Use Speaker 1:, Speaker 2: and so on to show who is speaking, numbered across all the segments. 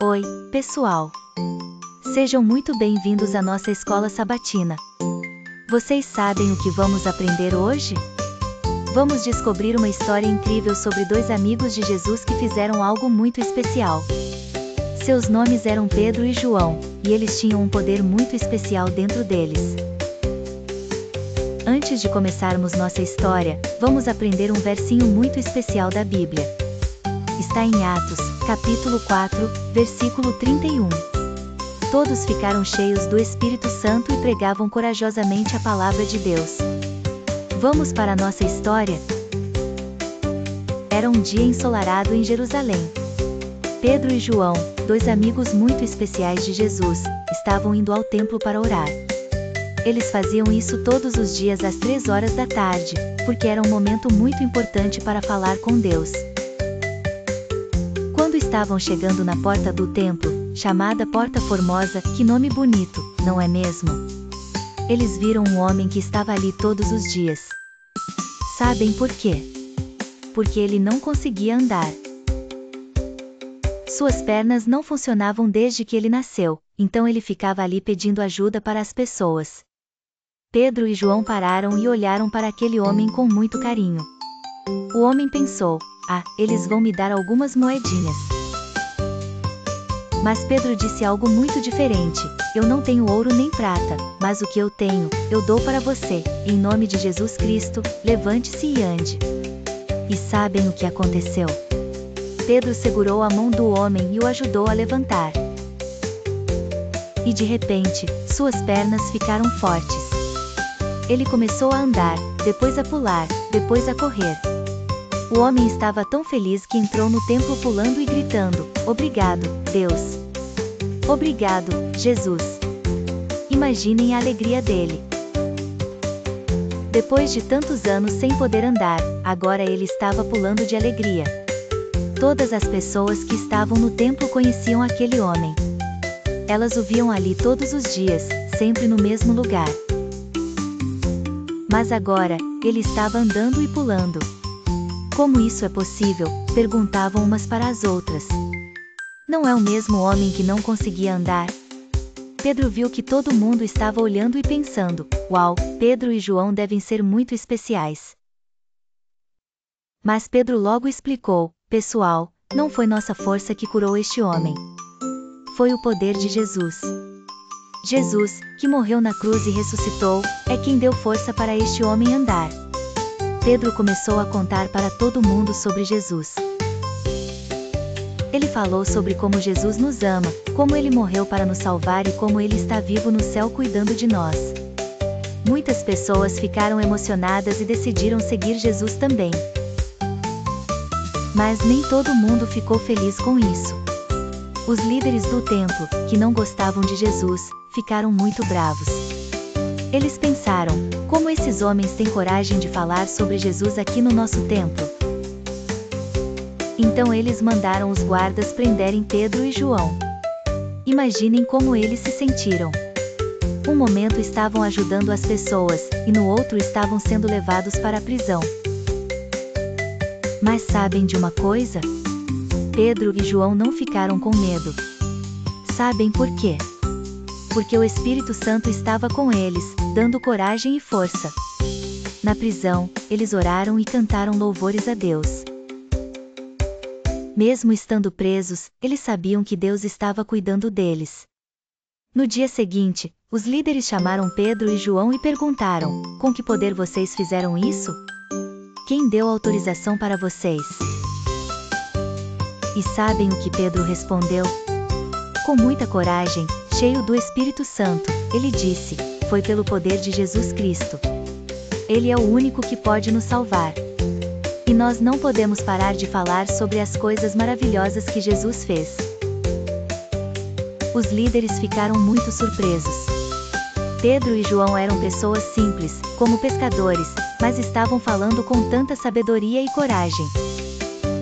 Speaker 1: Oi, pessoal! Sejam muito bem-vindos à nossa escola sabatina. Vocês sabem o que vamos aprender hoje? Vamos descobrir uma história incrível sobre dois amigos de Jesus que fizeram algo muito especial. Seus nomes eram Pedro e João, e eles tinham um poder muito especial dentro deles. Antes de começarmos nossa história, vamos aprender um versinho muito especial da Bíblia. Está em Atos, capítulo 4, versículo 31. Todos ficaram cheios do Espírito Santo e pregavam corajosamente a palavra de Deus. Vamos para a nossa história? Era um dia ensolarado em Jerusalém. Pedro e João, dois amigos muito especiais de Jesus, estavam indo ao templo para orar. Eles faziam isso todos os dias às 3 horas da tarde, porque era um momento muito importante para falar com Deus. Quando estavam chegando na porta do templo, chamada Porta Formosa, que nome bonito, não é mesmo? Eles viram um homem que estava ali todos os dias. Sabem por quê? Porque ele não conseguia andar. Suas pernas não funcionavam desde que ele nasceu, então ele ficava ali pedindo ajuda para as pessoas. Pedro e João pararam e olharam para aquele homem com muito carinho. O homem pensou: eles vão me dar algumas moedinhas. Mas Pedro disse algo muito diferente: eu não tenho ouro nem prata, mas o que eu tenho, eu dou para você, em nome de Jesus Cristo, levante-se e ande. E sabem o que aconteceu? Pedro segurou a mão do homem e o ajudou a levantar. E de repente, suas pernas ficaram fortes. Ele começou a andar, depois a pular, depois a correr. O homem estava tão feliz que entrou no templo pulando e gritando: obrigado, Deus! Obrigado, Jesus! Imaginem a alegria dele. Depois de tantos anos sem poder andar, agora ele estava pulando de alegria. Todas as pessoas que estavam no templo conheciam aquele homem. Elas o viam ali todos os dias, sempre no mesmo lugar. Mas agora, ele estava andando e pulando. Como isso é possível? Perguntavam umas para as outras. Não é o mesmo homem que não conseguia andar? Pedro viu que todo mundo estava olhando e pensando: uau, Pedro e João devem ser muito especiais. Mas Pedro logo explicou: pessoal, não foi nossa força que curou este homem. Foi o poder de Jesus. Jesus, que morreu na cruz e ressuscitou, é quem deu força para este homem andar. Pedro começou a contar para todo mundo sobre Jesus. Ele falou sobre como Jesus nos ama, como ele morreu para nos salvar e como ele está vivo no céu cuidando de nós. Muitas pessoas ficaram emocionadas e decidiram seguir Jesus também. Mas nem todo mundo ficou feliz com isso. Os líderes do templo, que não gostavam de Jesus, ficaram muito bravos. Eles pensaram: como esses homens têm coragem de falar sobre Jesus aqui no nosso templo? Então eles mandaram os guardas prenderem Pedro e João. Imaginem como eles se sentiram. Um momento estavam ajudando as pessoas, e no outro estavam sendo levados para a prisão. Mas sabem de uma coisa? Pedro e João não ficaram com medo. Sabem por quê? Porque o Espírito Santo estava com eles, dando coragem e força. Na prisão, eles oraram e cantaram louvores a Deus. Mesmo estando presos, eles sabiam que Deus estava cuidando deles. No dia seguinte, os líderes chamaram Pedro e João e perguntaram: com que poder vocês fizeram isso? Quem deu autorização para vocês? E sabem o que Pedro respondeu? Com muita coragem, cheio do Espírito Santo, ele disse: foi pelo poder de Jesus Cristo. Ele é o único que pode nos salvar. E nós não podemos parar de falar sobre as coisas maravilhosas que Jesus fez. Os líderes ficaram muito surpresos. Pedro e João eram pessoas simples, como pescadores, mas estavam falando com tanta sabedoria e coragem.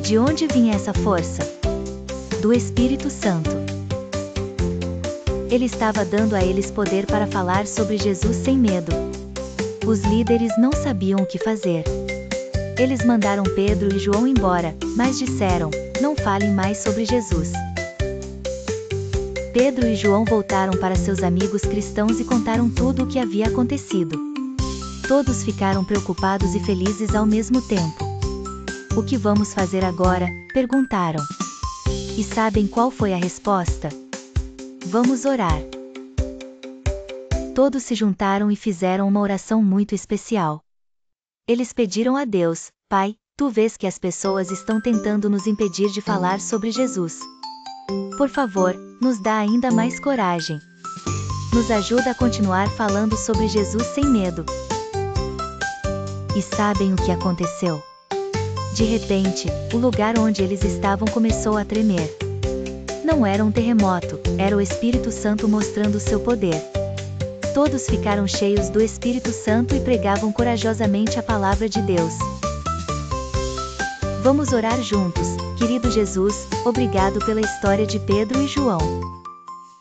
Speaker 1: De onde vinha essa força? Do Espírito Santo. Ele estava dando a eles poder para falar sobre Jesus sem medo. Os líderes não sabiam o que fazer. Eles mandaram Pedro e João embora, mas disseram: não falem mais sobre Jesus. Pedro e João voltaram para seus amigos cristãos e contaram tudo o que havia acontecido. Todos ficaram preocupados e felizes ao mesmo tempo. O que vamos fazer agora? Perguntaram. E sabem qual foi a resposta? Vamos orar. Todos se juntaram e fizeram uma oração muito especial. Eles pediram a Deus: Pai, tu vês que as pessoas estão tentando nos impedir de falar sobre Jesus. Por favor, nos dá ainda mais coragem. Nos ajuda a continuar falando sobre Jesus sem medo. E sabem o que aconteceu? De repente, o lugar onde eles estavam começou a tremer. Não era um terremoto, era o Espírito Santo mostrando seu poder. Todos ficaram cheios do Espírito Santo e pregavam corajosamente a palavra de Deus. Vamos orar juntos. Querido Jesus, obrigado pela história de Pedro e João.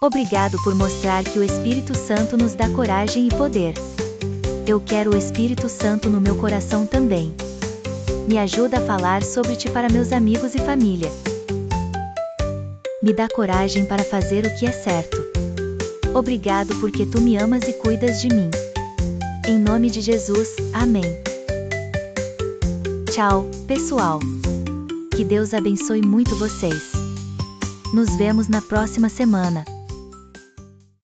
Speaker 1: Obrigado por mostrar que o Espírito Santo nos dá coragem e poder. Eu quero o Espírito Santo no meu coração também. Me ajuda a falar sobre ti para meus amigos e família. Me dá coragem para fazer o que é certo. Obrigado porque tu me amas e cuidas de mim. Em nome de Jesus, amém. Tchau, pessoal. Que Deus abençoe muito vocês. Nos vemos na próxima semana.